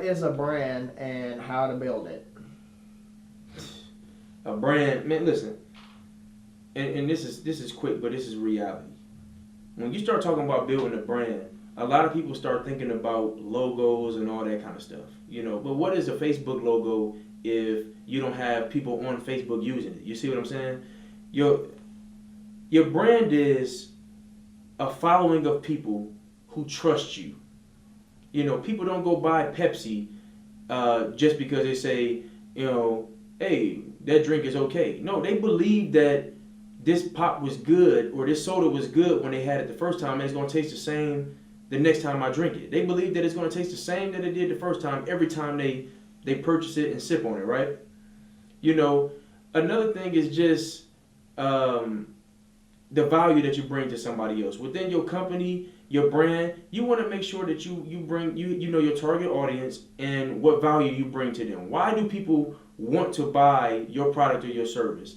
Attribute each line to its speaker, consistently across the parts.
Speaker 1: is a brand and how to build it?
Speaker 2: A brand, man. Listen, and this is quick, but this is reality. When you start talking about building a brand, a lot of people start thinking about logos and all that kind of stuff. But what is a Facebook logo if you don't have people on Facebook using it? You see what I'm saying? Your brand is a following of people who trust you. People don't go buy Pepsi just because they say, hey, that drink is okay. No, they believe that this pop was good or this soda was good when they had it the first time, and it's going to taste the same the next time I drink it. They believe that it's going to taste the same that it did the first time every time they purchase it and sip on it, right? Another thing is just the value that you bring to somebody else. Within your company, your brand, you want to make sure that you bring your target audience and what value you bring to them. Why do people want to buy your product or your service?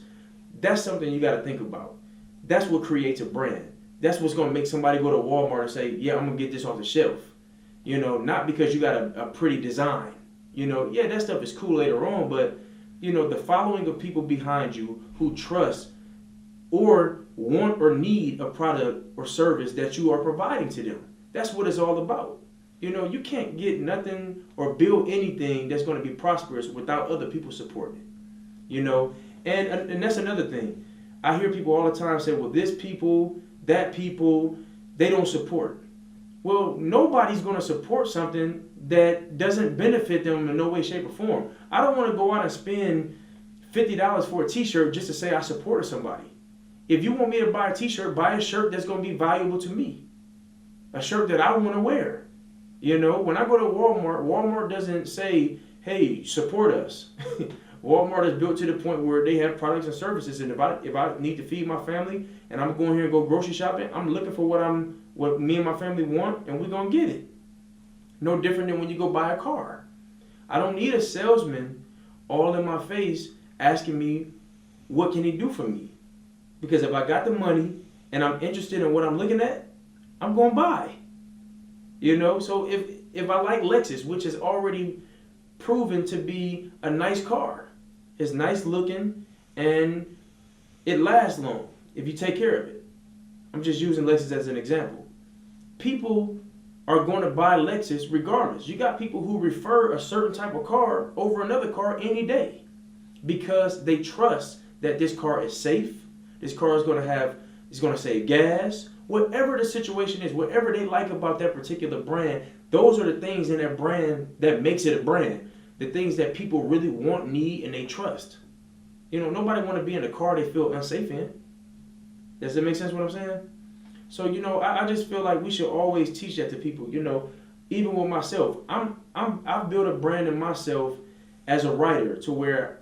Speaker 2: That's something you got to think about. That's what creates a brand. That's what's going to make somebody go to Walmart and say, yeah, I'm going to get this off the shelf. Not because you got a pretty design. Yeah, that stuff is cool later on, but, the following of people behind you who trust or want or need a product or service that you are providing to them. That's what it's all about. You can't get nothing or build anything that's going to be prosperous without other people supporting it. And that's another thing. I hear people all the time say, well, this people, that people, they don't support. Well, nobody's going to support something that doesn't benefit them in no way, shape, or form. I don't want to go out and spend $50 for a t-shirt just to say I supported somebody. If you want me to buy a t-shirt, buy a shirt that's going to be valuable to me. A shirt that I want to wear. When I go to Walmart doesn't say, hey, support us. Walmart is built to the point where they have products and services, and if I need to feed my family and I'm going here and go grocery shopping, I'm looking for what me and my family want, and we're gonna get it. No different than when you go buy a car. I don't need a salesman all in my face asking me what can he do for me, because if I got the money and I'm interested in what I'm looking at, I'm gonna buy. So if I like Lexus, which is already proven to be a nice car. It's nice looking and it lasts long if you take care of it. I'm just using Lexus as an example. People are going to buy Lexus regardless. You got people who refer a certain type of car over another car any day because they trust that this car is safe. This car is going to save gas. Whatever the situation is, whatever they like about that particular brand, those are the things in that brand that makes it a brand. The things that people really want, need, and they trust. Nobody want to be in a car they feel unsafe in. Does that make sense what I'm saying? So, I just feel like we should always teach that to people. Even with myself, I've built a brand in myself as a writer to where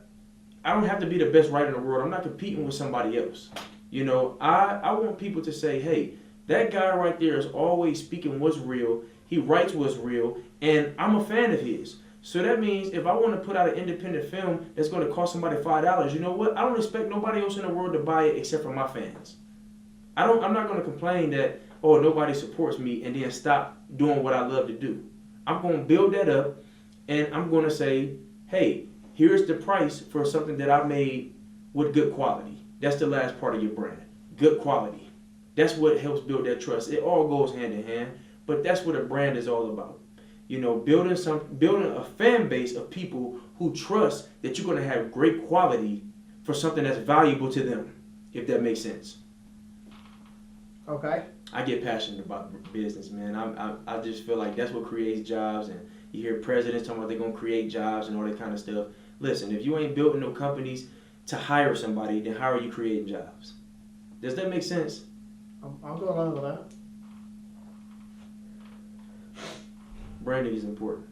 Speaker 2: I don't have to be the best writer in the world. I'm not competing with somebody else. I want people to say, hey, that guy right there is always speaking what's real. He writes what's real, and I'm a fan of his. So that means if I want to put out an independent film that's going to cost somebody $5, you know what? I don't expect nobody else in the world to buy it except for my fans. I'm not going to complain that, oh, nobody supports me and then stop doing what I love to do. I'm going to build that up and I'm going to say, hey, here's the price for something that I made with good quality. That's the last part of your brand. Good quality. That's what helps build that trust. It all goes hand in hand, but that's what a brand is all about. Building a fan base of people who trust that you're going to have great quality for something that's valuable to them, if that makes sense.
Speaker 1: Okay.
Speaker 2: I get passionate about business, man. I just feel like that's what creates jobs, and you hear presidents talking about they're going to create jobs and all that kind of stuff. Listen, if you ain't building no companies to hire somebody, then how are you creating jobs? Does that make sense?
Speaker 1: I'll go along with that.
Speaker 2: Branding is important.